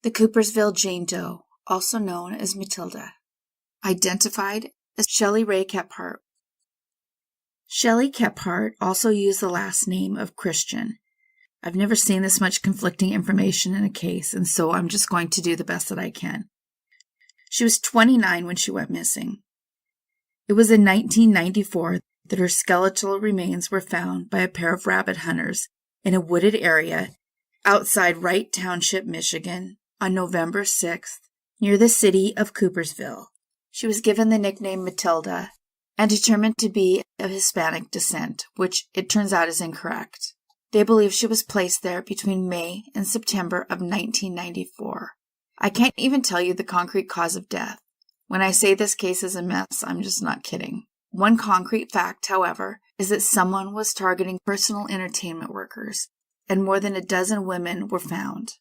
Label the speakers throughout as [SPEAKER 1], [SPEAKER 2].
[SPEAKER 1] The Coopersville Jane Doe, also known as Matilda. Identified as Shelly Ray Kephart. Shelly Kephart also used the last name of Christian. I've never seen this much conflicting information in a case, and so I'm just going to do the best that I can. She was 29 when she went missing. It was in 1994 that her skeletal remains were found by a pair of rabbit hunters in a wooded area outside Wright Township, Michigan, on November 6th, near the city of Coopersville. She was given the nickname Matilda and determined to be of Hispanic descent, which it turns out is incorrect. They believe she was placed there between May and September of 1994. I can't even tell you the concrete cause of death. When I say this case is a mess, I'm just not kidding. One concrete fact, however, is that someone was targeting personal entertainment workers, and more than a dozen women were found.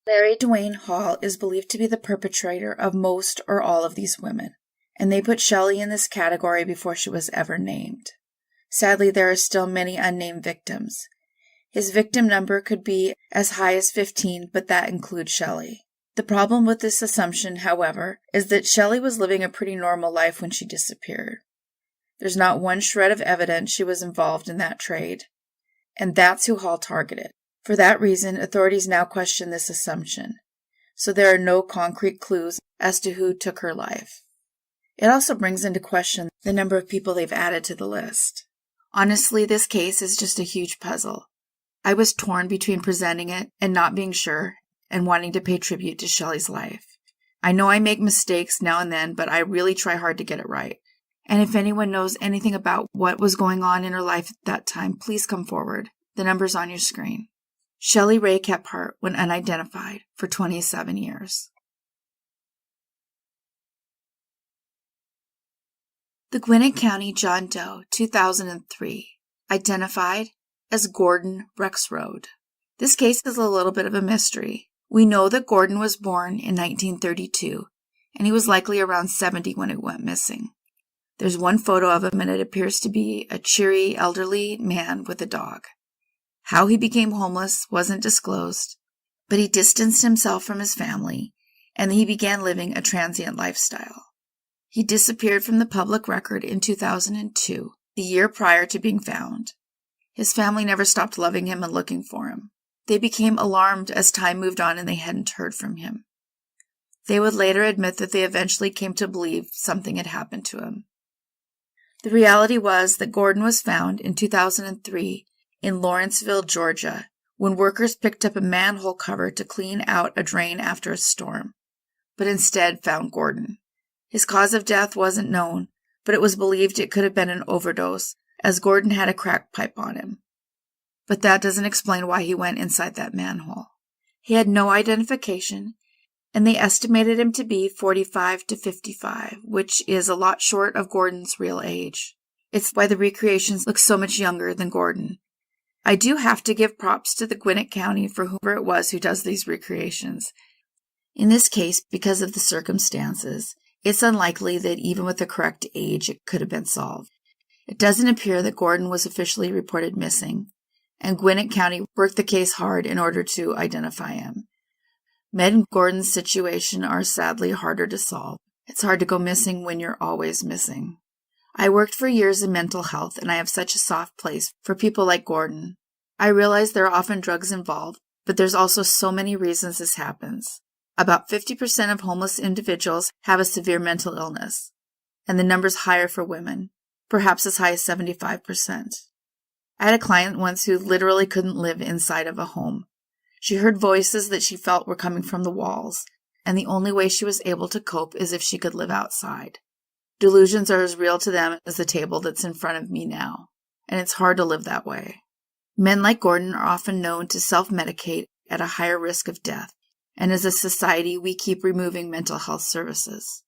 [SPEAKER 1] Larry Dwayne Hall is believed to be the perpetrator of most or all of these women, and they put Shelly in this category before she was ever named. Sadly, there are still many unnamed victims. His victim number could be as high as 15, but that includes Shelly. The problem with this assumption, however, is that Shelly was living a pretty normal life when she disappeared. There's not one shred of evidence she was involved in that trade, and that's who Hall targeted. For that reason, authorities now question this assumption, so there are no concrete clues as to who took her life. It also brings into question the number of people they've added to the list. Honestly, this case is just a huge puzzle. I was torn between presenting it and not being sure, and wanting to pay tribute to Shelly's life. I know I make mistakes now and then, but I really try hard to get it right. And if anyone knows anything about what was going on in her life at that time, please come forward. The number's on your screen. Shelly Ray Kephart went unidentified for 27 years. The Gwinnett County John Doe, 2003, identified as Gordon Rexroad. This case is a little bit of a mystery. We know that Gordon was born in 1932, and he was likely around 70 when he went missing. There's one photo of him, and it appears to be a cheery, elderly man with a dog. How he became homeless wasn't disclosed, but he distanced himself from his family, and he began living a transient lifestyle. He disappeared from the public record in 2002, the year prior to being found. His family never stopped loving him and looking for him. They became alarmed as time moved on and they hadn't heard from him. They would later admit that they eventually came to believe something had happened to him. The reality was that Gordon was found in 2003 in Lawrenceville, Georgia, when workers picked up a manhole cover to clean out a drain after a storm, but instead found Gordon. His cause of death wasn't known, but it was believed it could have been an overdose, as Gordon had a crack pipe on him. But that doesn't explain why he went inside that manhole. He had no identification, and they estimated him to be 45 to 55, which is a lot short of Gordon's real age. It's why the recreations look so much younger than Gordon. I do have to give props to the Gwinnett County for whoever it was who does these recreations. In this case, because of the circumstances, it's unlikely that even with the correct age it could have been solved. It doesn't appear that Gordon was officially reported missing, and Gwinnett County worked the case hard in order to identify him. Med and Gordon's situation are sadly harder to solve. It's hard to go missing when you're always missing. I worked for years in mental health, and I have such a soft place for people like Gordon. I realize there are often drugs involved, but there's also so many reasons this happens. About 50% of homeless individuals have a severe mental illness, and the number's higher for women, perhaps as high as 75%. I had a client once who literally couldn't live inside of a home. She heard voices that she felt were coming from the walls, and the only way she was able to cope is if she could live outside. Delusions are as real to them as the table that's in front of me now, and it's hard to live that way. Men like Gordon are often known to self-medicate at a higher risk of death, and as a society we keep removing mental health services.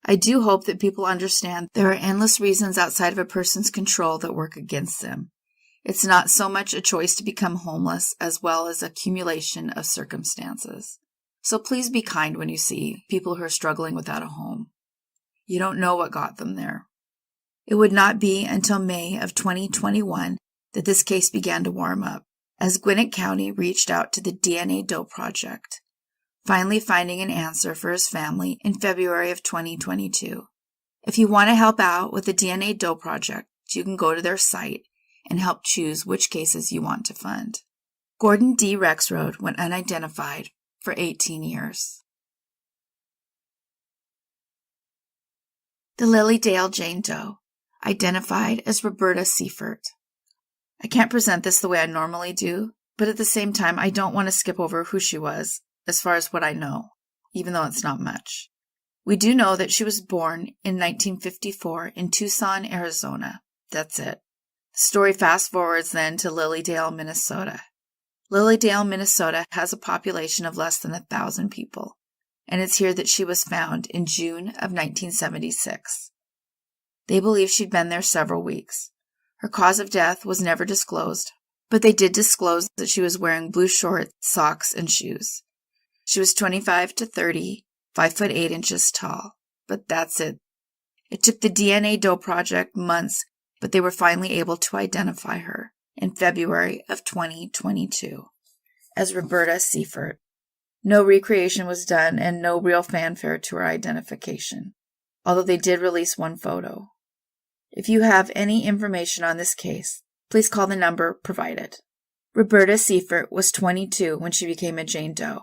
[SPEAKER 1] I do hope that people understand there are endless reasons outside of a person's control that work against them. It's not so much a choice to become homeless as well as accumulation of circumstances. So please be kind when you see people who are struggling without a home. You don't know what got them there. It would not be until May of 2021 that this case began to warm up, as Gwinnett County reached out to the DNA Doe Project. finally finding an answer for his family in February of 2022. If you want to help out with the DNA Doe Project, you can go to their site and help choose which cases you want to fund. Gordon D. Rexroad went unidentified for 18 years. The Lilydale Jane Doe, identified as Roberta Seifert. I can't present this the way I normally do, but at the same time, I don't want to skip over who she was, as far as what I know, even though it's not much. We do know that she was born in 1954 in Tucson, Arizona. That's it. The story fast forwards then to Lilydale, Minnesota. Lilydale, Minnesota has a population of less than 1,000 people, and it's here that she was found in June of 1976. They believe she'd been there several weeks. Her cause of death was never disclosed, but they did disclose that she was wearing blue shorts, socks, and shoes. She was 25 to 30, 5 foot 8 inches tall, but that's it. It took the DNA Doe Project months, but they were finally able to identify her in February of 2022 as Roberta Seifert. No recreation was done and no real fanfare to her identification, although they did release one photo. If you have any information on this case, please call the number provided. Roberta Seifert was 22 when she became a Jane Doe.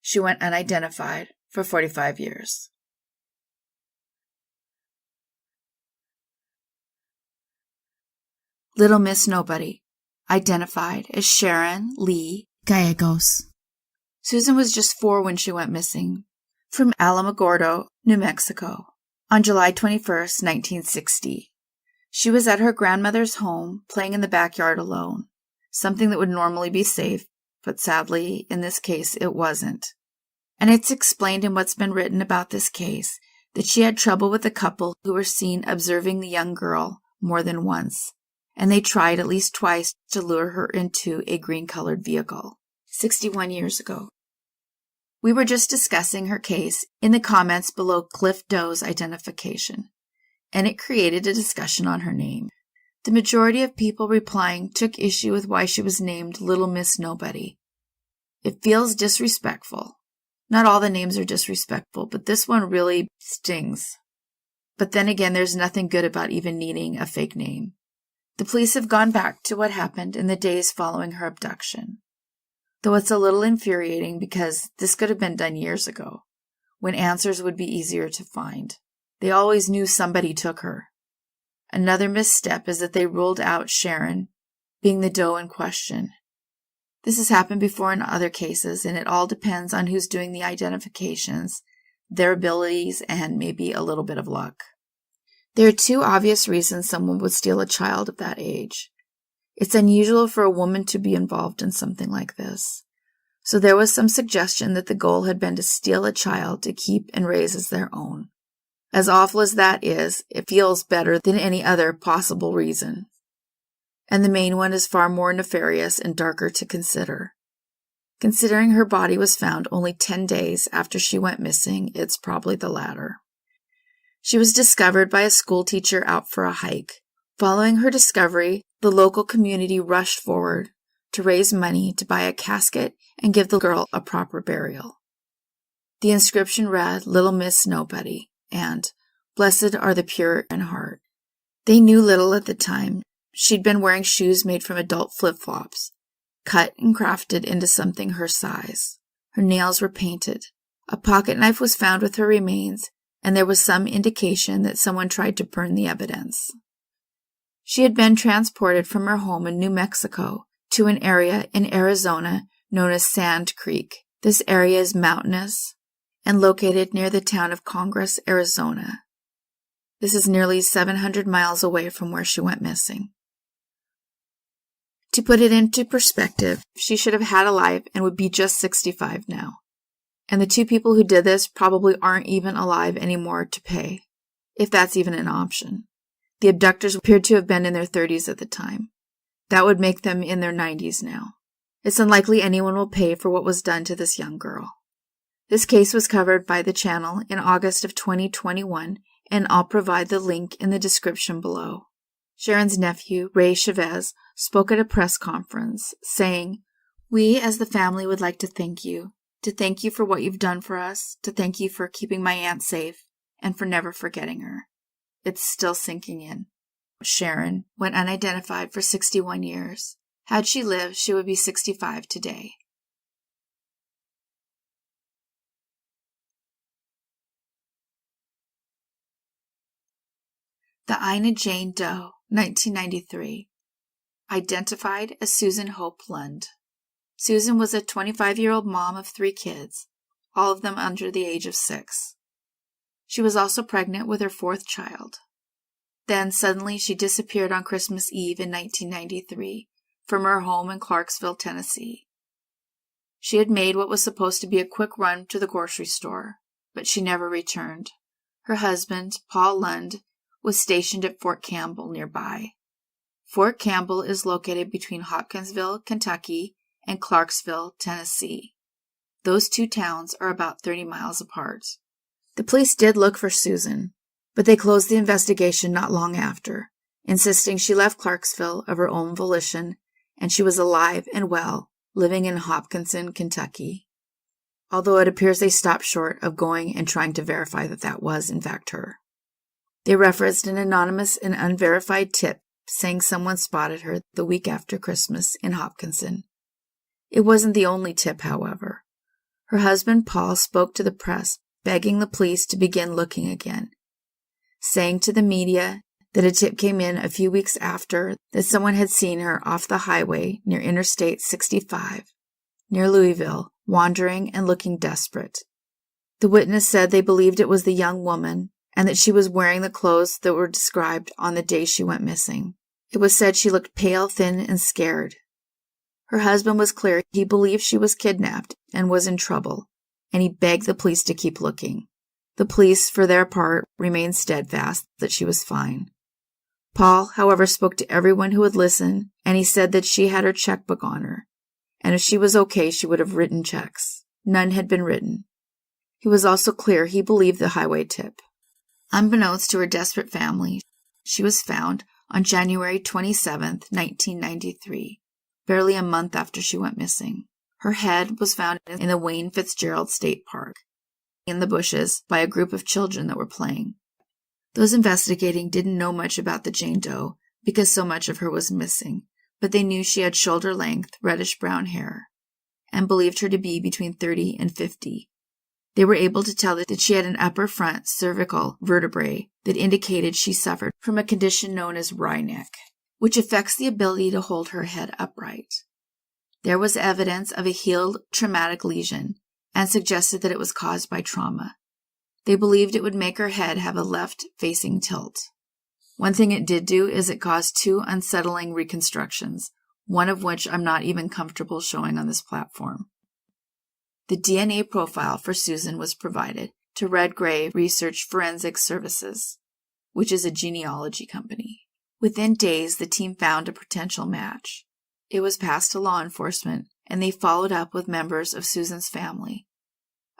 [SPEAKER 1] She went unidentified for 45 years. Little Miss Nobody, identified as Sharon Lee Gallegos. Susan was just 4 when she went missing, from Alamogordo, New Mexico, on July 21, 1960. She was at her grandmother's home, playing in the backyard alone, something that would normally be safe, but sadly, in this case, it wasn't. And it's explained in what's been written about this case that she had trouble with a couple who were seen observing the young girl more than once, and they tried at least twice to lure her into a green-colored vehicle, 61 years ago. We were just discussing her case in the comments below Cliff Doe's identification, and it created a discussion on her name. The majority of people replying took issue with why she was named Little Miss Nobody. It feels disrespectful. Not all the names are disrespectful, but this one really stings. But then again, there's nothing good about even needing a fake name. The police have gone back to what happened in the days following her abduction. Though it's a little infuriating because this could have been done years ago, when answers would be easier to find. They always knew somebody took her. Another misstep is that they ruled out Sharon being the doe in question. This has happened before in other cases, and it all depends on who's doing the identifications, their abilities, and maybe a little bit of luck. There are 2 obvious reasons someone would steal a child of that age. It's unusual for a woman to be involved in something like this. So there was some suggestion that the goal had been to steal a child to keep and raise as their own. As awful as that is, it feels better than any other possible reason. And the main one is far more nefarious and darker to consider. Considering her body was found only 10 days after she went missing, it's probably the latter. She was discovered by a schoolteacher out for a hike. Following her discovery, the local community rushed forward to raise money to buy a casket and give the girl a proper burial. The inscription read, "Little Miss Nobody," and "Blessed are the pure in heart." They knew little at the time. She'd been wearing shoes made from adult flip-flops, cut and crafted into something her size. Her nails were painted. A pocket knife was found with her remains, and there was some indication that someone tried to burn the evidence. She had been transported from her home in New Mexico to an area in Arizona known as Sand Creek. This area is mountainous and located near the town of Congress, Arizona. This is nearly 700 miles away from where she went missing. To put it into perspective, she should have had a life and would be just 65 now. And the 2 people who did this probably aren't even alive anymore to pay, if that's even an option. The abductors appeared to have been in their 30s at the time. That would make them in their 90s now. It's unlikely anyone will pay for what was done to this young girl. This case was covered by the channel in August of 2021, and I'll provide the link in the description below. Sharon's nephew, Ray Chavez, spoke at a press conference, saying, "We as the family would like to thank you. to thank you for what you've done for us, to thank you for keeping my aunt safe, and for never forgetting her. It's still sinking in. Sharon went unidentified for 61 years. Had she lived, she would be 65 today. The Ina Jane Doe, 1993. Identified as Susan Hope Lund. Susan was a 25-year-old mom of 3 kids, all of them under the age of 6. She was also pregnant with her 4th child. Then suddenly she disappeared on Christmas Eve in 1993 from her home in Clarksville, Tennessee. She had made what was supposed to be a quick run to the grocery store, but she never returned. Her husband, Paul Lund, was stationed at Fort Campbell nearby. Fort Campbell is located between Hopkinsville, Kentucky, and Clarksville, Tennessee. Those 2 towns are about 30 miles apart. The police did look for Susan, but they closed the investigation not long after, insisting she left Clarksville of her own volition and she was alive and well, living in Hodgkinson, Kentucky. Although it appears they stopped short of going and trying to verify that that was, in fact, her. They referenced an anonymous and unverified tip saying someone spotted her the week after Christmas in Hodgkinson. It wasn't the only tip, however. Her husband, Paul, spoke to the press, begging the police to begin looking again, saying to the media that a tip came in a few weeks after that someone had seen her off the highway near Interstate 65, near Louisville, wandering and looking desperate. The witness said they believed it was the young woman and that she was wearing the clothes that were described on the day she went missing. It was said she looked pale, thin, and scared. Her husband was clear he believed she was kidnapped and was in trouble, and he begged the police to keep looking. The police, for their part, remained steadfast that she was fine. Paul, however, spoke to everyone who would listen, and he said that she had her checkbook on her, and if she was okay, she would have written checks. None had been written. He was also clear he believed the highway tip. Unbeknownst to her desperate family, she was found on January 27, 1993, barely a month after she went missing. Her head was found in the Wayne Fitzgerald State Park, in the bushes, by a group of children that were playing. Those investigating didn't know much about the Jane Doe because so much of her was missing, but they knew she had shoulder-length, reddish-brown hair, and believed her to be between 30 and 50. They were able to tell that she had an upper front cervical vertebrae that indicated she suffered from a condition known as wry neck, which affects the ability to hold her head upright. There was evidence of a healed traumatic lesion and suggested that it was caused by trauma. They believed it would make her head have a left-facing tilt. One thing it did do is it caused 2 unsettling reconstructions, one of which I'm not even comfortable showing on this platform. The DNA profile for Susan was provided to Redgrave Research Forensic Services, which is a genealogy company. Within days, the team found a potential match. It was passed to law enforcement, and they followed up with members of Susan's family,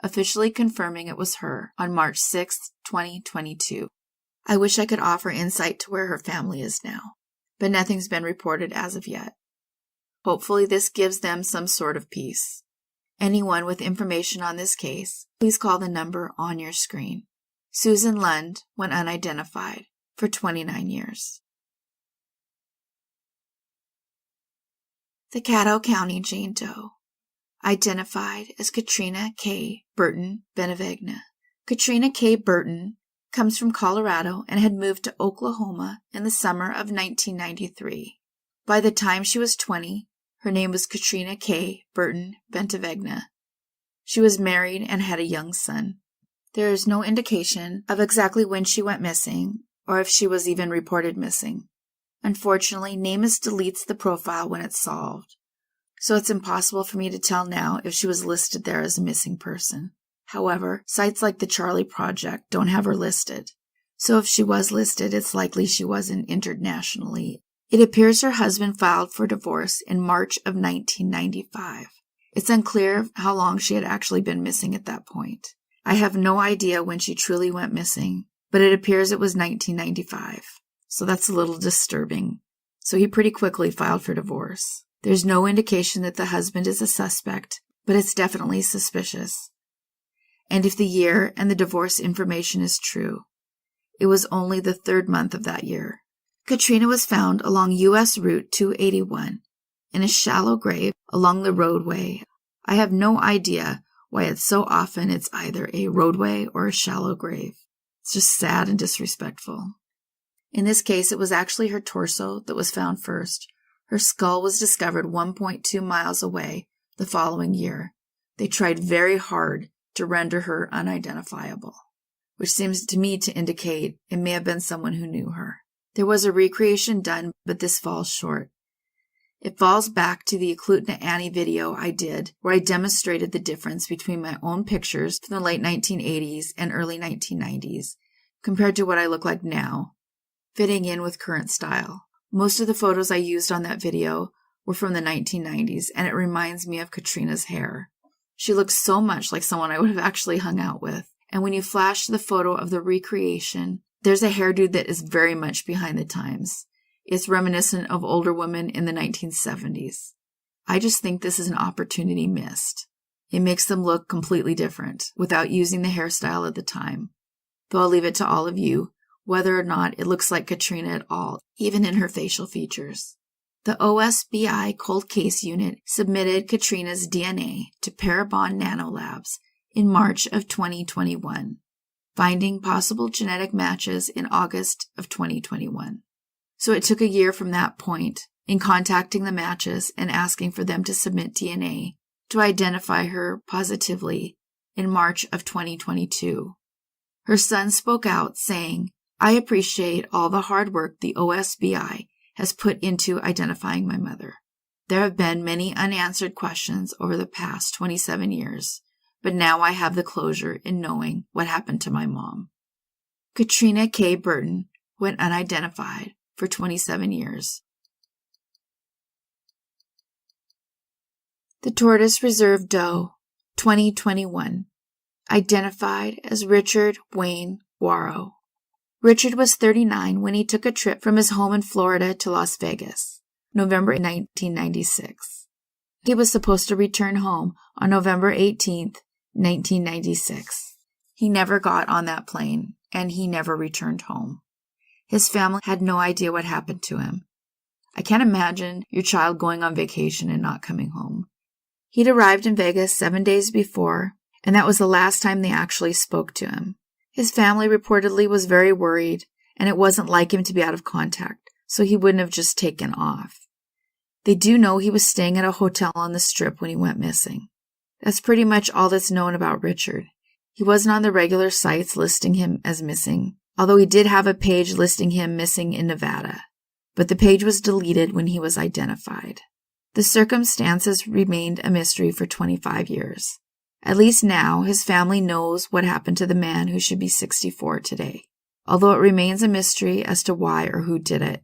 [SPEAKER 1] officially confirming it was her on March 6, 2022. I wish I could offer insight to where her family is now, but nothing's been reported as of yet. Hopefully this gives them some sort of peace. Anyone with information on this case, please call the number on your screen. Susan Lund went unidentified for 29 years. The Caddo County Jane Doe, identified as Katrina K. Burton Benevegna. Katrina K. Burton comes from Colorado and had moved to Oklahoma in the summer of 1993. By the time she was 20, her name was Katrina K. Burton Benevegna. She was married and had a young son. There is no indication of exactly when she went missing or if she was even reported missing. Unfortunately, NamUs deletes the profile when it's solved, so it's impossible for me to tell now if she was listed there as a missing person. However, sites like the Charlie Project don't have her listed, so if she was listed, it's likely she wasn't internationally. It appears her husband filed for divorce in March of 1995. It's unclear how long she had actually been missing at that point. I have no idea when she truly went missing, but it appears it was 1995. So that's a little disturbing. So he pretty quickly filed for divorce. There's no indication that the husband is a suspect, but it's definitely suspicious. And if the year and the divorce information is true, it was only the 3rd month of that year. Katrina was found along U.S. Route 281 in a shallow grave along the roadway. I have no idea why it's so often it's either a roadway or a shallow grave. It's just sad and disrespectful. In this case, it was actually her torso that was found first. Her skull was discovered 1.2 miles away the following year. They tried very hard to render her unidentifiable, which seems to me to indicate it may have been someone who knew her. There was a recreation done, but this falls short. It falls back to the Eklutna Annie video I did, where I demonstrated the difference between my own pictures from the late 1980s and early 1990s, compared to what I look like now, fitting in with current style. Most of the photos I used on that video were from the 1990s, and it reminds me of Katrina's hair. She looks so much like someone I would have actually hung out with. And when you flash the photo of the recreation, there's a hairdo that is very much behind the times. It's reminiscent of older women in the 1970s. I just think this is an opportunity missed. It makes them look completely different without using the hairstyle at the time. Though I'll leave it to all of you whether or not it looks like Katrina at all, even in her facial features. The OSBI Cold Case Unit submitted Katrina's DNA to Parabon Nanolabs in March of 2021, finding possible genetic matches in August of 2021. So it took a year from that point, in contacting the matches and asking for them to submit DNA, to identify her positively in March of 2022. Her son spoke out saying, "I appreciate all the hard work the OSBI has put into identifying my mother. There have been many unanswered questions over the past 27 years, but now I have the closure in knowing what happened to my mom." Katrina K. Burton went unidentified for 27 years. The Tortoise Reserve Doe, 2021, identified as Richard Wayne Guaro. Richard was 39 when he took a trip from his home in Florida to Las Vegas, November 1996. He was supposed to return home on November 18, 1996. He never got on that plane, and he never returned home. His family had no idea what happened to him. I can't imagine your child going on vacation and not coming home. He'd arrived in Vegas 7 days before, and that was the last time they actually spoke to him. His family reportedly was very worried, and it wasn't like him to be out of contact, so he wouldn't have just taken off. They do know he was staying at a hotel on the Strip when he went missing. That's pretty much all that's known about Richard. He wasn't on the regular sites listing him as missing, although he did have a page listing him missing in Nevada, but the page was deleted when he was identified. The circumstances remained a mystery for 25 years. At least now, his family knows what happened to the man who should be 64 today, although it remains a mystery as to why or who did it.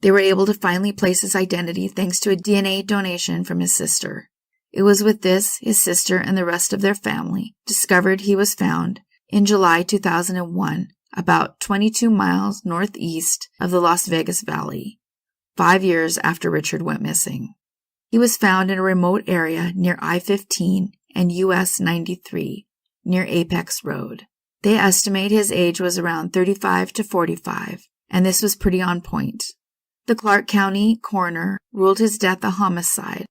[SPEAKER 1] They were able to finally place his identity thanks to a DNA donation from his sister. It was with this, his sister and the rest of their family discovered he was found in July 2001, about 22 miles northeast of the Las Vegas Valley, 5 years after Richard went missing. He was found in a remote area near I-15 and US 93, near Apex Road. They estimate his age was around 35 to 45, and this was pretty on point. The Clark County coroner ruled his death a homicide,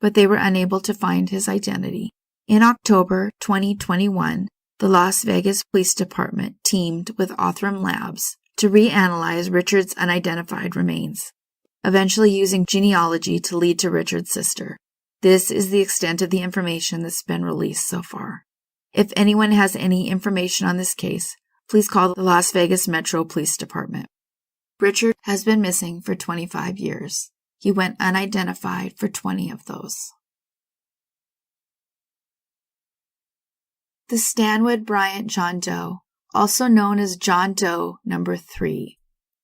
[SPEAKER 1] but they were unable to find his identity. In October 2021, the Las Vegas Police Department teamed with Othram Labs to reanalyze Richard's unidentified remains, eventually using genealogy to lead to Richard's sister. This is the extent of the information that's been released so far. If anyone has any information on this case, please call the Las Vegas Metro Police Department. Richard has been missing for 25 years. He went unidentified for 20 of those. The Stanwood Bryant John Doe, also known as John Doe No. 3,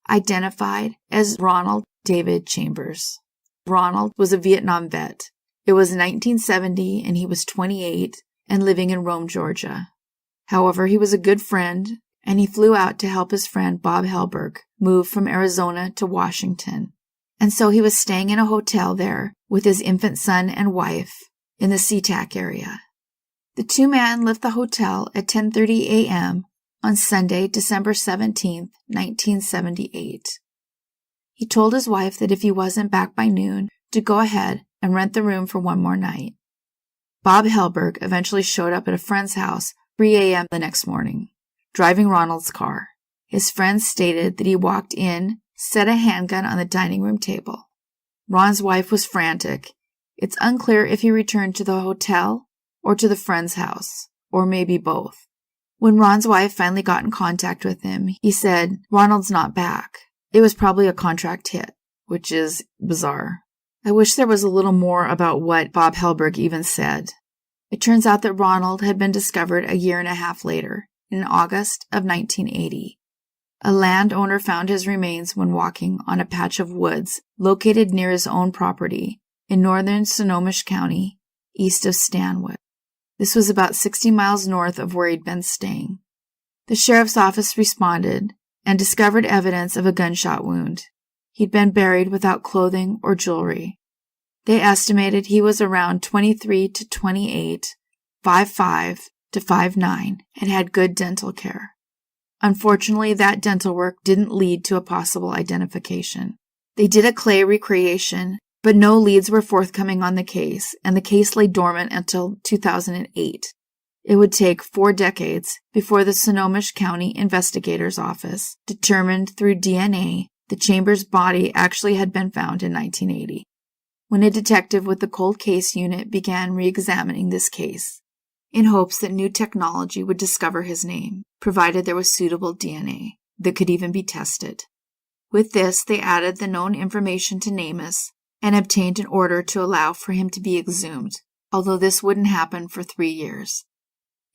[SPEAKER 1] identified as Ronald David Chambers. Ronald was a Vietnam vet. It was 1970 and he was 28 and living in Rome, Georgia. However, he was a good friend and he flew out to help his friend Bob Helberg move from Arizona to Washington. And so he was staying in a hotel there with his infant son and wife in the SeaTac area. The two men left the hotel at 10:30 a.m. on Sunday, December 17, 1978. He told his wife that if he wasn't back by noon, to go ahead and rent the room for one more night. Bob Helberg eventually showed up at a friend's house 3 a.m. the next morning, driving Ronald's car. His friends stated that he walked in, set a handgun on the dining room table. Ron's wife was frantic. It's unclear if he returned to the hotel or to the friend's house, or maybe both. When Ron's wife finally got in contact with him, he said, "Ronald's not back. It was probably a contract hit," which is bizarre. I wish there was a little more about what Bob Helberg even said. It turns out that Ronald had been discovered a year and a half later, in August of 1980. A landowner found his remains when walking on a patch of woods located near his own property in northern Snohomish County, east of Stanwood. This was about 60 miles north of where he'd been staying. The sheriff's office responded and discovered evidence of a gunshot wound. He'd been buried without clothing or jewelry. They estimated he was around 23 to 28, 5'5" to 5'9", and had good dental care. Unfortunately, that dental work didn't lead to a possible identification. They did a clay recreation, but no leads were forthcoming on the case, and the case lay dormant until 2008. It would take 4 decades before the Snohomish County Investigator's Office determined through DNA that Chambers' body actually had been found in 1980, when a detective with the Cold Case Unit began re-examining this case, in hopes that new technology would discover his name, provided there was suitable DNA that could even be tested. With this, they added the known information to NamUs and obtained an order to allow for him to be exhumed, although this wouldn't happen for 3 years.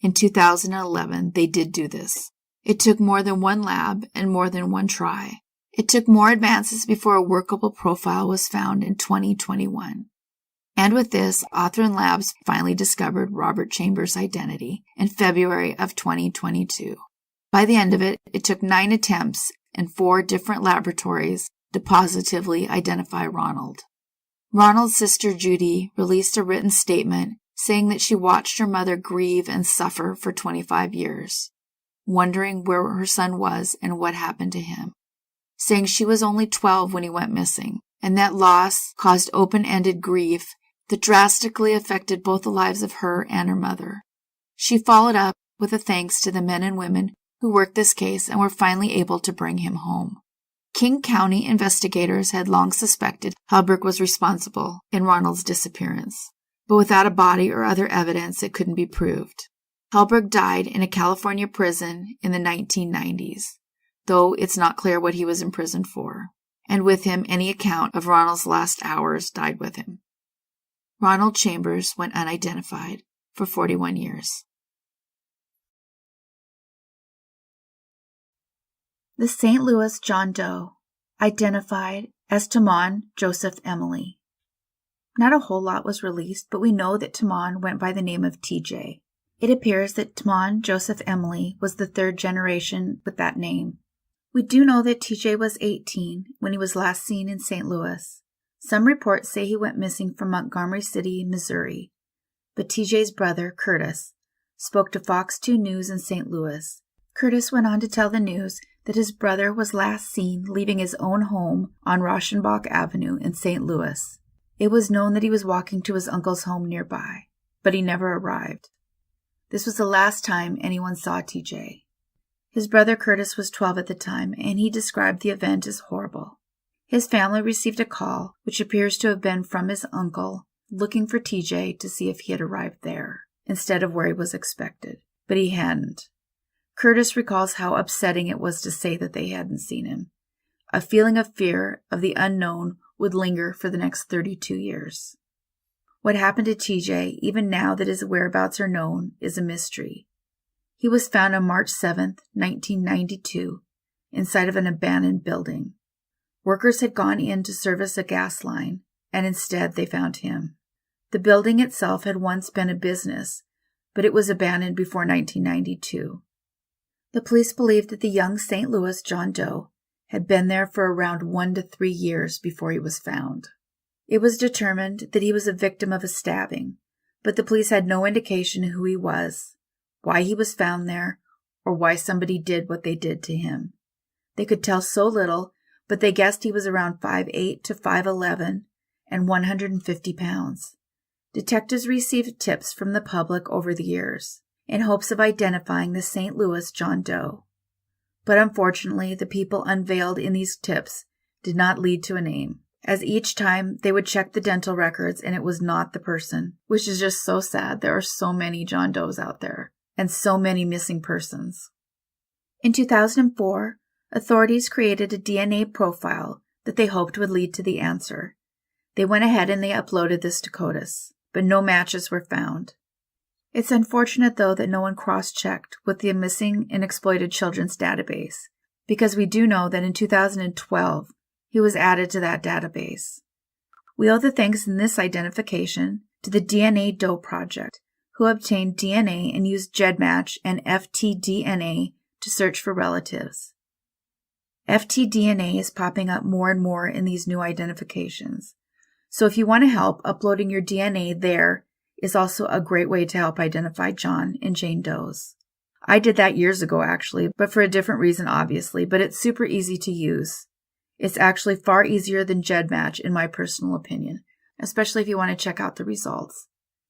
[SPEAKER 1] In 2011, they did do this. It took more than one lab and more than one try. It took more advances before a workable profile was found in 2021. And with this, Authorin Labs finally discovered Robert Chambers' identity in February of 2022. By the end of it, it took 9 attempts in 4 different laboratories to positively identify Ronald. Ronald's sister Judy released a written statement saying that she watched her mother grieve and suffer for 25 years, wondering where her son was and what happened to him, saying she was only 12 when he went missing, and that loss caused open-ended grief that drastically affected both the lives of her and her mother. She followed up with a thanks to the men and women who worked this case and were finally able to bring him home. King County investigators had long suspected Helberg was responsible in Ronald's disappearance, but without a body or other evidence, it couldn't be proved. Helberg died in a California prison in the 1990s, though it's not clear what he was imprisoned for, and with him any account of Ronald's last hours died with him. Ronald Chambers went unidentified for 41 years. The St. Louis John Doe, identified as Tamon Joseph Emily. Not a whole lot was released, but we know that Tamon went by the name of TJ. It appears that Tamon Joseph Emily was the 3rd generation with that name. We do know that TJ was 18 when he was last seen in St. Louis. Some reports say he went missing from Montgomery City, Missouri, but TJ's brother, Curtis, spoke to Fox 2 News in St. Louis. Curtis went on to tell the news that his brother was last seen leaving his own home on Rauschenbach Avenue in St. Louis. It was known that he was walking to his uncle's home nearby, but he never arrived. This was the last time anyone saw TJ. His brother Curtis was 12 at the time, and he described the event as horrible. His family received a call, which appears to have been from his uncle, looking for TJ to see if he had arrived there, instead of where he was expected, but he hadn't. Curtis recalls how upsetting it was to say that they hadn't seen him. A feeling of fear of the unknown would linger for the next 32 years. What happened to TJ, even now that his whereabouts are known, is a mystery. He was found on March 7, 1992, inside of an abandoned building. Workers had gone in to service a gas line, and instead they found him. The building itself had once been a business, but it was abandoned before 1992. The police believed that the young St. Louis John Doe had been there for around 1 to 3 years before he was found. It was determined that he was a victim of a stabbing, but the police had no indication who he was, why he was found there, or why somebody did what they did to him. They could tell so little, but they guessed he was around 5'8" to 5'11" and 150 pounds. Detectives received tips from the public over the years in hopes of identifying the St. Louis John Doe. But unfortunately, the people unveiled in these tips did not lead to a name, as each time they would check the dental records and it was not the person, which is just so sad. There are so many John Does out there and so many missing persons. In 2004, authorities created a DNA profile that they hoped would lead to the answer. They went ahead and they uploaded this to CODIS, but no matches were found. It's unfortunate, though, that no one cross-checked with the Missing and Exploited Children's database, because we do know that in 2012, he was added to that database. We owe the thanks in this identification to the DNA Doe Project, who obtained DNA and used GEDmatch and ftDNA to search for relatives. ftDNA is popping up more and more in these new identifications. So if you want to help, uploading your DNA there is also a great way to help identify John and Jane Does. I did that years ago, actually, but for a different reason, obviously, but it's super easy to use. It's actually far easier than GEDmatch, in my personal opinion, especially if you want to check out the results.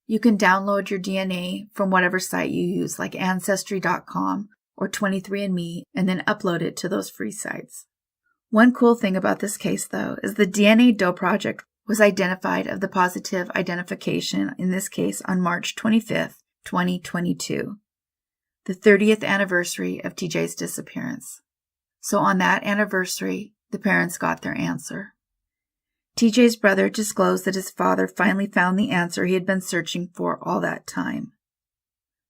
[SPEAKER 1] You can download your DNA from whatever site you use, like Ancestry.com or 23andMe, and then upload it to those free sites. One cool thing about this case, though, is the DNA Doe Project was identified of the positive identification, in this case on March 25th, 2022, the 30th anniversary of TJ's disappearance. So on that anniversary, the parents got their answer. TJ's brother disclosed that his father finally found the answer he had been searching for all that time.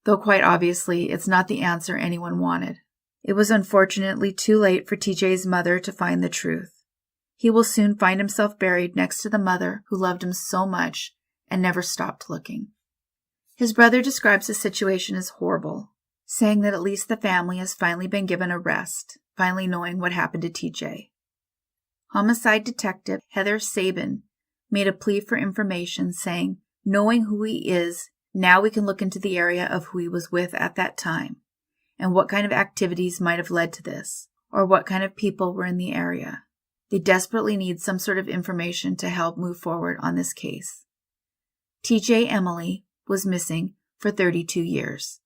[SPEAKER 1] Though quite obviously, it's not the answer anyone wanted. It was unfortunately too late for TJ's mother to find the truth. He will soon find himself buried next to the mother who loved him so much and never stopped looking. His brother describes the situation as horrible, saying that at least the family has finally been given a rest, finally knowing what happened to TJ. Homicide detective Heather Sabin made a plea for information, saying, knowing who he is, now we can look into the area of who he was with at that time, and what kind of activities might have led to this, or what kind of people were in the area. They desperately need some sort of information to help move forward on this case. TJ Emily was missing for 32 years,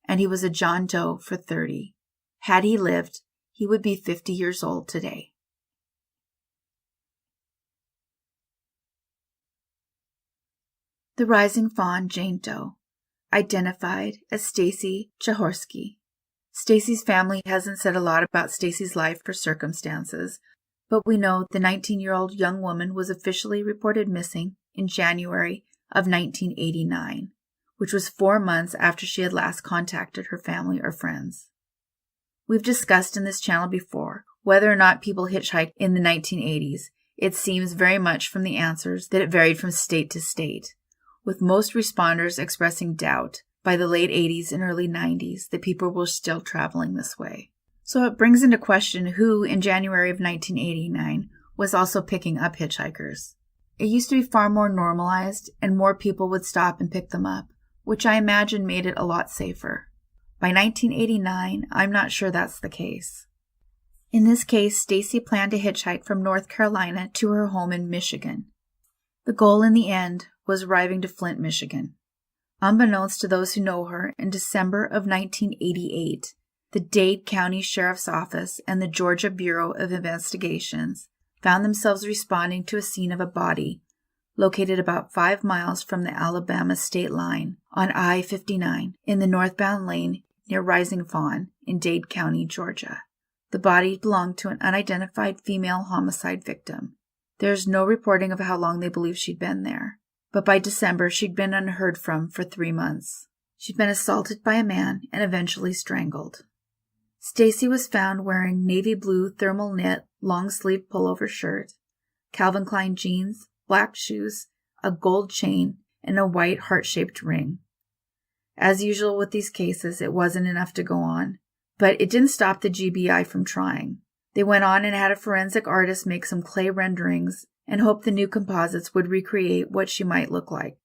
[SPEAKER 1] and he was a John Doe for 30. Had he lived, he would be 50 years old today. The Rising Fawn Jane Doe, identified as Stacy Czechorski. Stacy's family hasn't said a lot about Stacy's life or circumstances, but we know the 19-year-old young woman was officially reported missing in January of 1989, which was 4 months after she had last contacted her family or friends. We've discussed in this channel before whether or not people hitchhiked in the 1980s. It seems very much from the answers that it varied from state to state, with most responders expressing doubt by the late 80s and early 90s that people were still traveling this way. So it brings into question who, in January of 1989, was also picking up hitchhikers. It used to be far more normalized, and more people would stop and pick them up, which I imagine made it a lot safer. By 1989, I'm not sure that's the case. In this case, Stacy planned to hitchhike from North Carolina to her home in Michigan. The goal in the end was arriving to Flint, Michigan. Unbeknownst to those who know her, in December of 1988, the Dade County Sheriff's Office and the Georgia Bureau of Investigations found themselves responding to a scene of a body located about 5 miles from the Alabama state line on I-59 in the northbound lane near Rising Fawn in Dade County, Georgia. The body belonged to an unidentified female homicide victim. There is no reporting of how long they believe she'd been there, but by December she'd been unheard from for 3 months. She'd been assaulted by a man and eventually strangled. Stacy was found wearing navy blue thermal knit long-sleeve pullover shirt, Calvin Klein jeans, black shoes, a gold chain, and a white heart-shaped ring. As usual with these cases, it wasn't enough to go on, but it didn't stop the GBI from trying. They went on and had a forensic artist make some clay renderings and hoped the new composites would recreate what she might look like.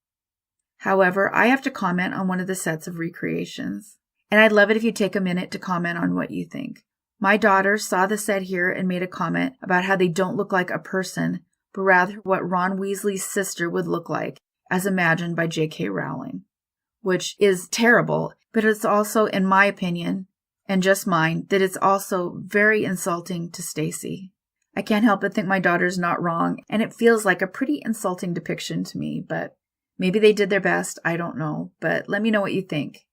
[SPEAKER 1] However, I have to comment on one of the sets of recreations, and I'd love it if you take a minute to comment on what you think. My daughter saw the set here and made a comment about how they don't look like a person, but rather what Ron Weasley's sister would look like, as imagined by J.K. Rowling, which is terrible, but it's also, in my opinion, and just mine, that it's also very insulting to Stacy. I can't help but think my daughter's not wrong, and it feels like a pretty insulting depiction to me, but maybe they did their best, I don't know, but let me know what you think.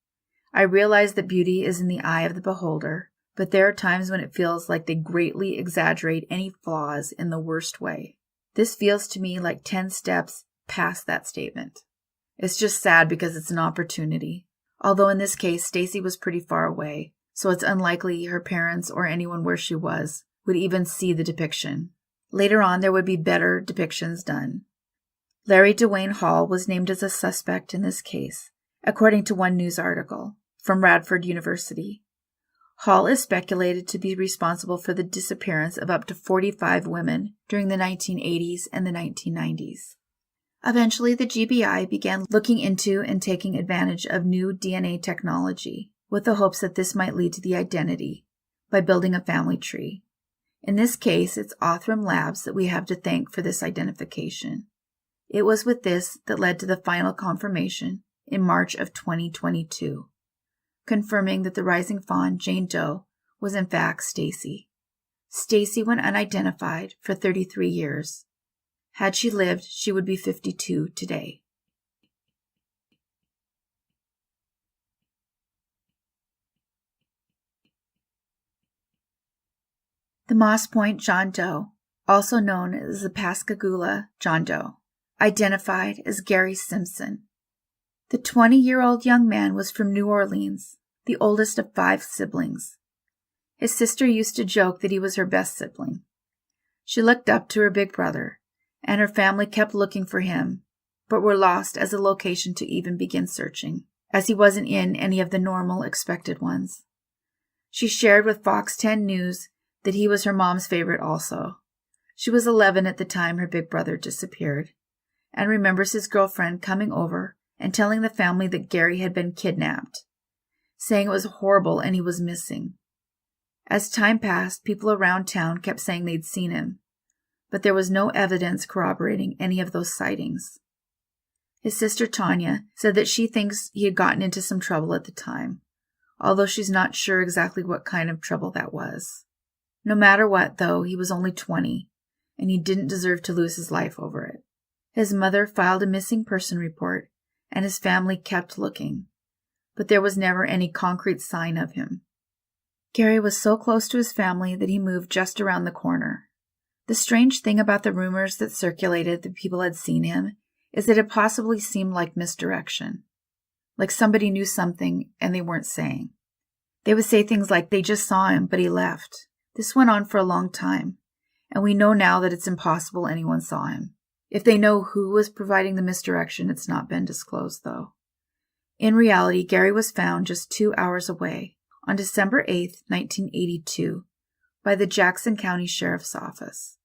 [SPEAKER 1] I realize that beauty is in the eye of the beholder, but there are times when it feels like they greatly exaggerate any flaws in the worst way. This feels to me like 10 steps past that statement. It's just sad because it's an opportunity. Although in this case, Stacy was pretty far away, so it's unlikely her parents or anyone where she was would even see the depiction. Later on, there would be better depictions done. Larry Dwayne Hall was named as a suspect in this case, according to one news article from Radford University. Hall is speculated to be responsible for the disappearance of up to 45 women during the 1980s and the 1990s. Eventually, the GBI began looking into and taking advantage of new DNA technology, with the hopes that this might lead to the identity by building a family tree. In this case, it's Othram Labs that we have to thank for this identification. It was with this that led to the final confirmation in March of 2022, confirming that the rising fawn, Jane Doe, was in fact Stacy. Stacy went unidentified for 33 years. Had she lived, she would be 52 today. The Moss Point John Doe, also known as the Pascagoula John Doe, identified as Gary Simpson. The 20-year-old young man was from New Orleans, the oldest of 5 siblings. His sister used to joke that he was her best sibling. She looked up to her big brother, and her family kept looking for him, but were lost as a location to even begin searching, as he wasn't in any of the normal expected ones. She shared with Fox 10 News that he was her mom's favorite also. She was 11 at the time her big brother disappeared, and remembers his girlfriend coming over and telling the family that Gary had been kidnapped, saying it was horrible and he was missing. As time passed, people around town kept saying they'd seen him, but there was no evidence corroborating any of those sightings. His sister Tanya said that she thinks he had gotten into some trouble at the time, although she's not sure exactly what kind of trouble that was. No matter what, though, he was only 20, and he didn't deserve to lose his life over it. His mother filed a missing person report, and his family kept looking, but there was never any concrete sign of him. Gary was so close to his family that he moved just around the corner. The strange thing about the rumors that circulated that people had seen him is that it possibly seemed like misdirection, like somebody knew something and they weren't saying. They would say things like they just saw him, but he left. This went on for a long time, and we know now that it's impossible anyone saw him. If they know who was providing the misdirection, it's not been disclosed, though. In reality, Gary was found just 2 hours away, on December 8, 1982, by the Jackson County Sheriff's Office.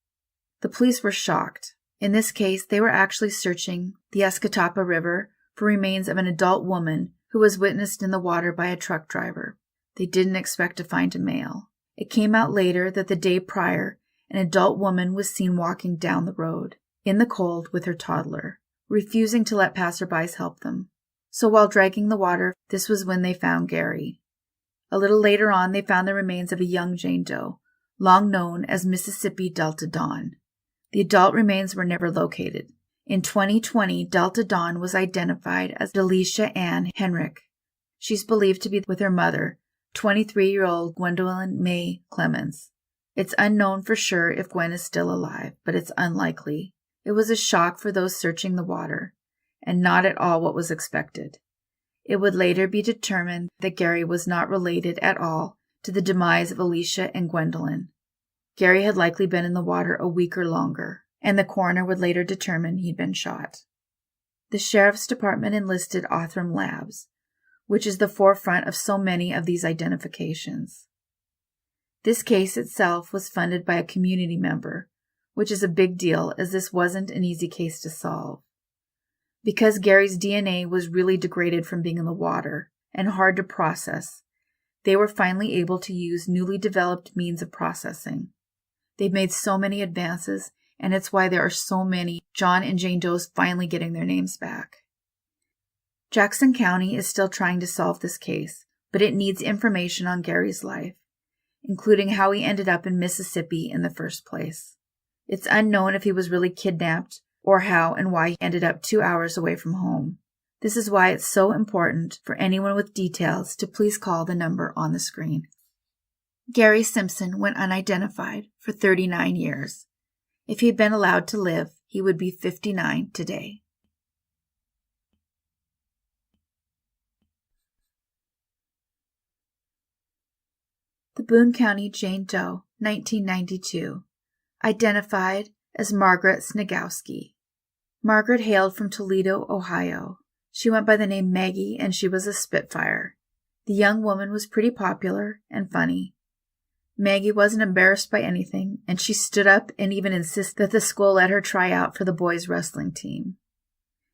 [SPEAKER 1] The police were shocked. In this case, they were actually searching the Escatawpa River for remains of an adult woman who was witnessed in the water by a truck driver. They didn't expect to find a male. It came out later that the day prior, an adult woman was seen walking down the road, in the cold with her toddler, refusing to let passerbys help them. So while dragging the water, this was when they found Gary. A little later on, they found the remains of a young Jane Doe, long known as Mississippi Delta Dawn. The adult remains were never located. In 2020, Delta Dawn was identified as Delisha Ann Henrick. She's believed to be with her mother, 23-year-old Gwendolyn May Clemens. It's unknown for sure if Gwen is still alive, but it's unlikely. It was a shock for those searching the water, and not at all what was expected. It would later be determined that Gary was not related at all to the demise of Alicia and Gwendolyn. Gary had likely been in the water a week or longer, and the coroner would later determine he'd been shot. The Sheriff's Department enlisted Othram Labs, which is the forefront of so many of these identifications. This case itself was funded by a community member, which is a big deal as this wasn't an easy case to solve. Because Gary's DNA was really degraded from being in the water and hard to process, they were finally able to use newly developed means of processing. They've made so many advances, and it's why there are so many John and Jane Does finally getting their names back. Jackson County is still trying to solve this case, but it needs information on Gary's life, including how he ended up in Mississippi in the first place. It's unknown if he was really kidnapped or how and why he ended up 2 hours away from home. This is why it's so important for anyone with details to please call the number on the screen. Gary Simpson went unidentified for 39 years. If he had been allowed to live, he would be 59 today. The Boone County Jane Doe, 1992. Identified as Margaret Snygowski. Margaret hailed from Toledo, Ohio. She went by the name Maggie, and she was a Spitfire. The young woman was pretty popular and funny. Maggie wasn't embarrassed by anything, and she stood up and even insisted that the school let her try out for the boys' wrestling team.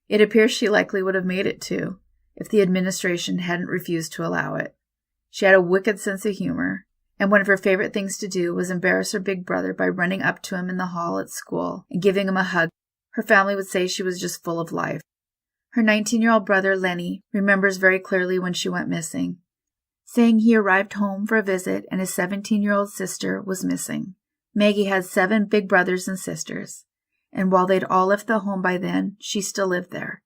[SPEAKER 1] It appears she likely would have made it too, if the administration hadn't refused to allow it. She had a wicked sense of humor, and one of her favorite things to do was embarrass her big brother by running up to him in the hall at school and giving him a hug. Her family would say she was just full of life. Her 19-year-old brother, Lenny, remembers very clearly when she went missing, saying he arrived home for a visit and his 17-year-old sister was missing. Maggie had 7 big brothers and sisters, and while they'd all left the home by then, she still lived there.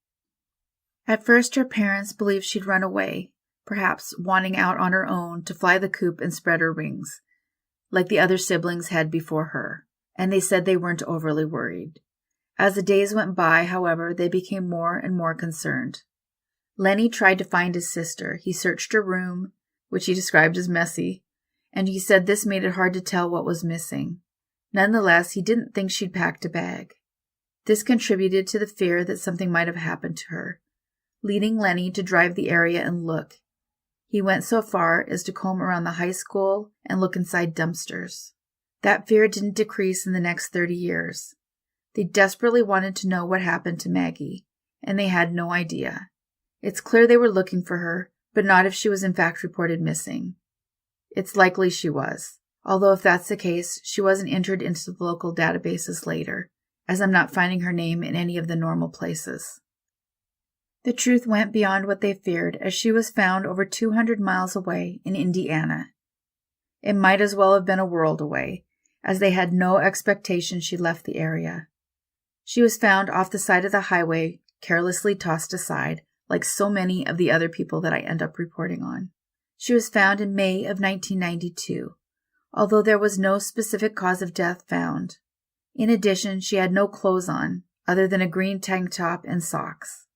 [SPEAKER 1] At first, her parents believed she'd run away, perhaps wanting out on her own to fly the coop and spread her wings, like the other siblings had before her, and they said they weren't overly worried. As the days went by, however, they became more and more concerned. Lenny tried to find his sister. He searched her room, which he described as messy, and he said this made it hard to tell what was missing. Nonetheless, he didn't think she'd packed a bag. This contributed to the fear that something might have happened to her, leading Lenny to drive the area and look. He went so far as to comb around the high school and look inside dumpsters. That fear didn't decrease in the next 30 years. They desperately wanted to know what happened to Maggie, and they had no idea. It's clear they were looking for her, but not if she was in fact reported missing. It's likely she was, although if that's the case, she wasn't entered into the local databases later, as I'm not finding her name in any of the normal places. The truth went beyond what they feared, as she was found over 200 miles away in Indiana. It might as well have been a world away, as they had no expectation she left the area. She was found off the side of the highway, carelessly tossed aside, like so many of the other people that I end up reporting on. She was found in May of 1992, although there was no specific cause of death found. In addition, she had no clothes on, other than a green tank top and socks.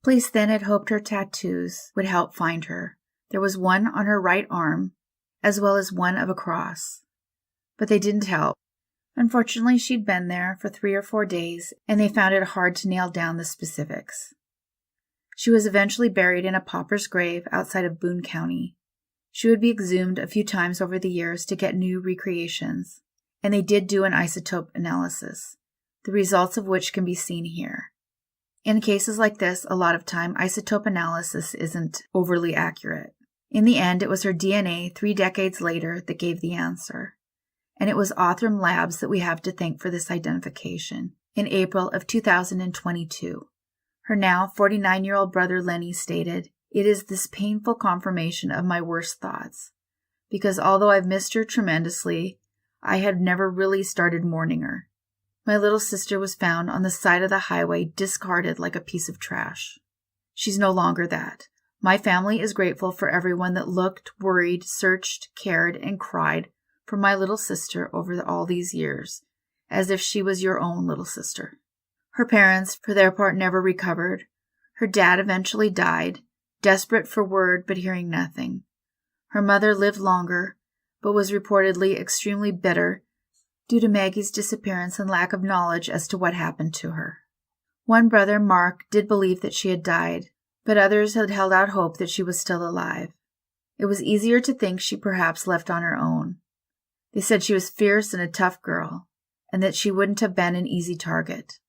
[SPEAKER 1] Police then had hoped her tattoos would help find her. There was one on her right arm, as well as one of a cross. But they didn't help. Unfortunately, she'd been there for 3 or 4 days, and they found it hard to nail down the specifics. She was eventually buried in a pauper's grave outside of Boone County. She would be exhumed a few times over the years to get new recreations, and they did do an isotope analysis, the results of which can be seen here. In cases like this, a lot of time, isotope analysis isn't overly accurate. In the end, it was her DNA 3 decades later that gave the answer. And it was Othram Labs that we have to thank for this identification, in April of 2022. Her now 49-year-old brother Lenny stated, "It is this painful confirmation of my worst thoughts, because although I've missed her tremendously, I had never really started mourning her. My little sister was found on the side of the highway, discarded like a piece of trash. She's no longer that. My family is grateful for everyone that looked, worried, searched, cared, and cried for my little sister over all these years, as if she was your own little sister." Her parents, for their part, never recovered. Her dad eventually died, desperate for word but hearing nothing. Her mother lived longer, but was reportedly extremely bitter due to Maggie's disappearance and lack of knowledge as to what happened to her. One brother, Mark, did believe that she had died, but others had held out hope that she was still alive. It was easier to think she perhaps left on her own. They said she was fierce and a tough girl, and that she wouldn't have been an easy target.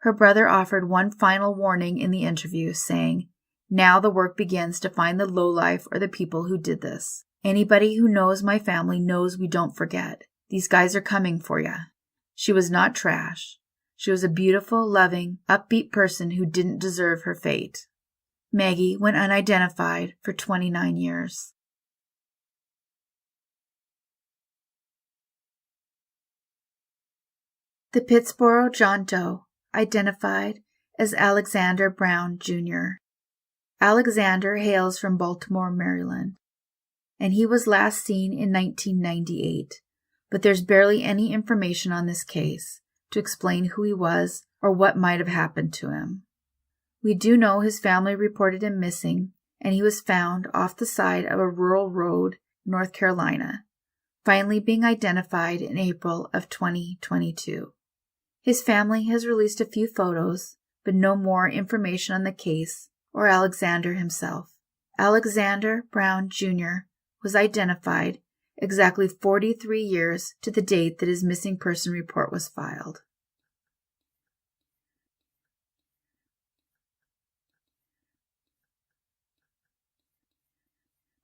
[SPEAKER 1] Her brother offered one final warning in the interview, saying, "Now the work begins to find the lowlife or the people who did this. Anybody who knows my family knows we don't forget. These guys are coming for ya." She was not trash. She was a beautiful, loving, upbeat person who didn't deserve her fate. Maggie went unidentified for 29 years. The Pittsboro John Doe, identified as Alexander Brown, Jr. Alexander hails from Baltimore, Maryland, and he was last seen in 1998, but there's barely any information on this case to explain who he was or what might have happened to him. We do know his family reported him missing, and he was found off the side of a rural road, North Carolina, finally being identified in April of 2022. His family has released a few photos, but no more information on the case or Alexander himself. Alexander Brown, Jr. was identified exactly 43 years to the date that his missing person report was filed.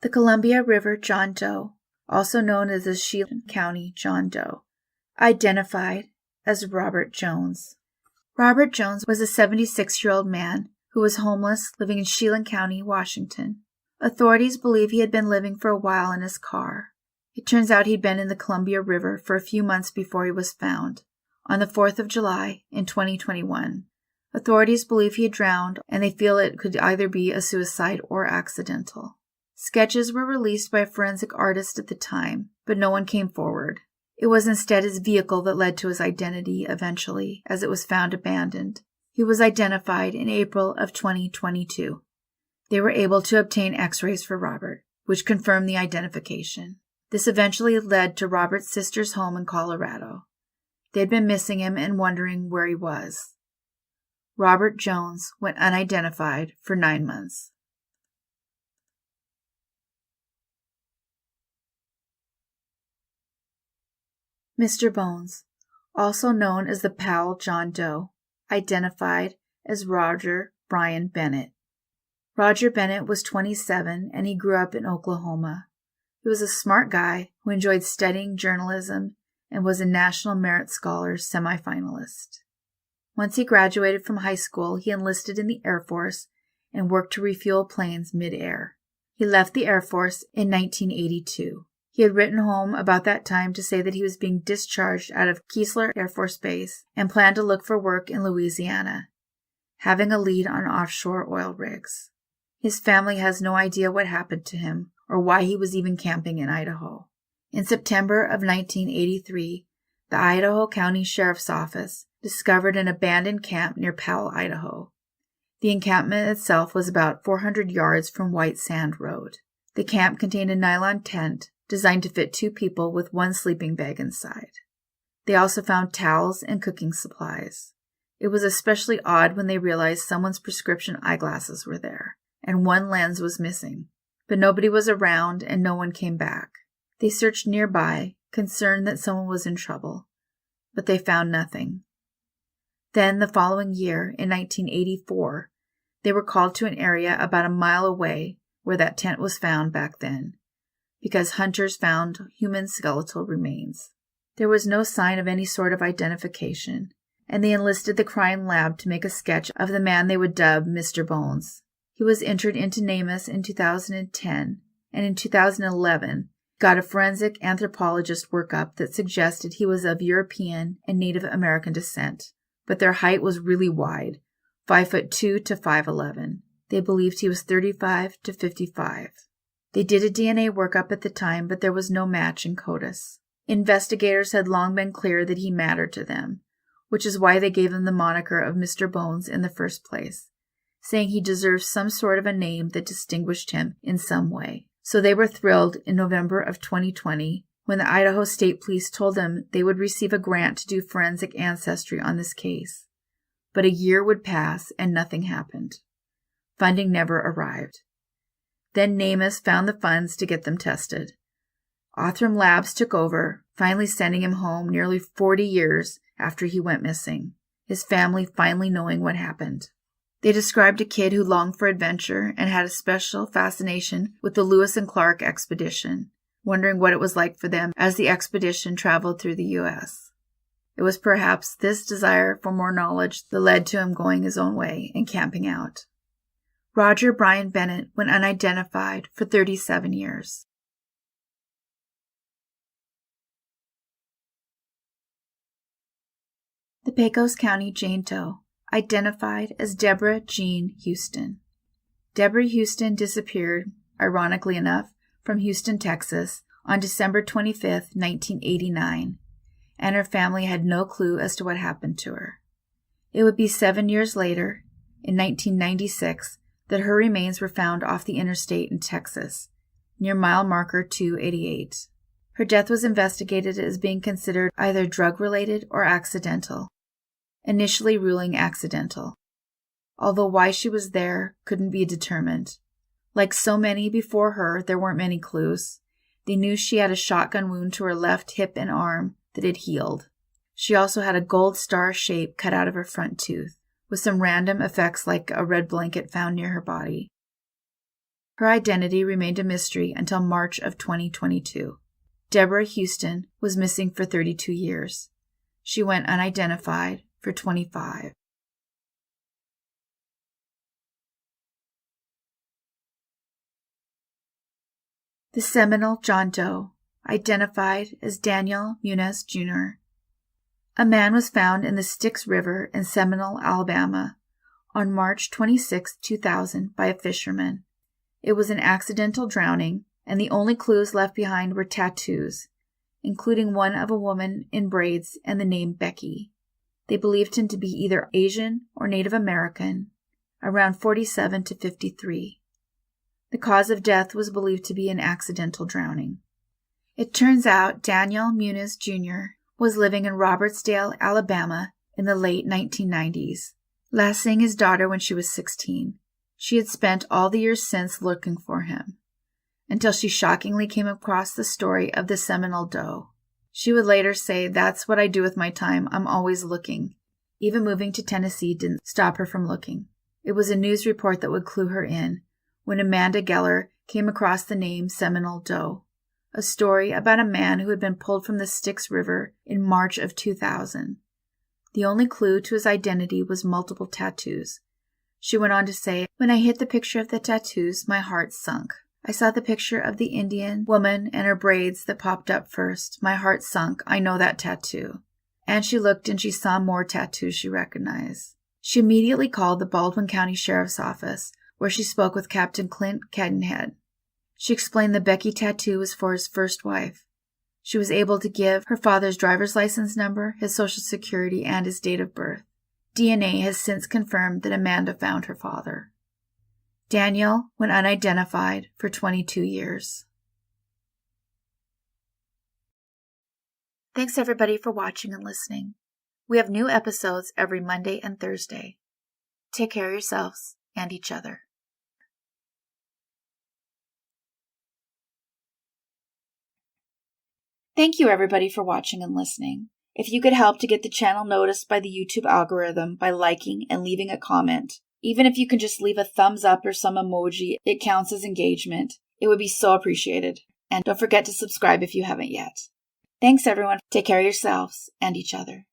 [SPEAKER 1] The Columbia River John Doe, also known as the Sheelan County John Doe, identified as Robert Jones. Robert Jones was a 76-year-old man who was homeless, living in Sheelan County, Washington. Authorities believe he had been living for a while in his car. It turns out he'd been in the Columbia River for a few months before he was found, on the 4th of July in 2021. Authorities believe he had drowned, and they feel it could either be a suicide or accidental. Sketches were released by a forensic artist at the time, but no one came forward. It was instead his vehicle that led to his identity eventually, as it was found abandoned. He was identified in April of 2022. They were able to obtain x-rays for Robert, which confirmed the identification. This eventually led to Robert's sister's home in Colorado. They had been missing him and wondering where he was. Robert Jones went unidentified for 9 months. Mr. Bones, also known as the Powell John Doe, identified as Roger Brian Bennett. Roger Bennett was 27 and he grew up in Oklahoma. He was a smart guy who enjoyed studying journalism and was a National Merit Scholars semifinalist. Once he graduated from high school, he enlisted in the Air Force and worked to refuel planes mid-air. He left the Air Force in 1982. He had written home about that time to say that he was being discharged out of Keesler Air Force Base and planned to look for work in Louisiana, having a lead on offshore oil rigs. His family has no idea what happened to him or why he was even camping in Idaho. In September of 1983, the Idaho County Sheriff's Office discovered an abandoned camp near Powell, Idaho. The encampment itself was about 400 yards from White Sand Road. The camp contained a nylon tent designed to fit 2 people with 1 sleeping bag inside. They also found towels and cooking supplies. It was especially odd when they realized someone's prescription eyeglasses were there, and 1 lens was missing. But nobody was around and no one came back. They searched nearby, concerned that someone was in trouble, but they found nothing. Then, the following year, in 1984, they were called to an area about a mile away where that tent was found back then, because hunters found human skeletal remains. There was no sign of any sort of identification, and they enlisted the crime lab to make a sketch of the man they would dub Mr. Bones. He was entered into NamUs in 2010, and in 2011 got a forensic anthropologist workup that suggested he was of European and Native American descent, but their height was really wide, 5'2" to 5'11". They believed he was 35 to 55. They did a DNA workup at the time, but there was no match in CODIS. Investigators had long been clear that he mattered to them, which is why they gave him the moniker of Mr. Bones in the first place, saying he deserved some sort of a name that distinguished him in some way. So they were thrilled in November of 2020 when the Idaho State Police told them they would receive a grant to do forensic ancestry on this case. But a year would pass and nothing happened. Funding never arrived. Then NamUs found the funds to get them tested. Othram Labs took over, finally sending him home nearly 40 years after he went missing. his family finally knowing what happened. They described a kid who longed for adventure and had a special fascination with the Lewis and Clark expedition, wondering what it was like for them as the expedition traveled through the U.S. It was perhaps this desire for more knowledge that led to him going his own way and camping out. Roger Brian Bennett went unidentified for 37 years. The Pecos County Jane Doe, identified as Debra Jean Houston. Debra Houston disappeared, ironically enough, from Houston, Texas, on December 25, 1989, and her family had no clue as to what happened to her. It would be 7 years later, in 1996, that her remains were found off the interstate in Texas, near mile marker 288. Her death was investigated as being considered either drug-related or accidental, initially ruling accidental, although why she was there couldn't be determined. Like so many before her, there weren't many clues. They knew she had a shotgun wound to her left hip and arm that had healed. She also had a gold star shape cut out of her front tooth, with some random effects like a red blanket found near her body. Her identity remained a mystery until March of 2022. Debra Houston was missing for 32 years. She went unidentified for 25. The Seminole John Doe, identified as Daniel Muniz Jr. A man was found in the Styx River in Seminole, Alabama, on March 26, 2000, by a fisherman. It was an accidental drowning, and the only clues left behind were tattoos, including one of a woman in braids and the name Becky. They believed him to be either Asian or Native American, around 47 to 53. The cause of death was believed to be an accidental drowning. It turns out Daniel Muniz Jr. was living in Robertsdale, Alabama in the late 1990s, last seeing his daughter when she was 16. She had spent all the years since looking for him, until she shockingly came across the story of the Seminole Doe. She would later say, "That's what I do with my time. I'm always looking." Even moving to Tennessee didn't stop her from looking. It was a news report that would clue her in when Amanda Geller came across the name Seminole Doe, a story about a man who had been pulled from the Styx River in March of 2000. The only clue to his identity was multiple tattoos. She went on to say, "When I hit the picture of the tattoos, my heart sunk. I saw the picture of the Indian woman and her braids that popped up first. My heart sunk. I know that tattoo." And she looked and she saw more tattoos she recognized. She immediately called the Baldwin County Sheriff's Office, where she spoke with Captain Clint Cadenhead. She explained the Becky tattoo was for his first wife. She was able to give her father's driver's license number, his social security, and his date of birth. DNA has since confirmed that Amanda found her father. Daniel went unidentified for 22 years. Thanks everybody for watching and listening. We have new episodes every Monday and Thursday. Take care of yourselves and each other. Thank you everybody for watching and listening. If you could help to get the channel noticed by the YouTube algorithm by liking and leaving a comment, even if you can just leave a thumbs up or some emoji, it counts as engagement. It would be so appreciated. And don't forget to subscribe if you haven't yet. Thanks everyone. Take care of yourselves and each other.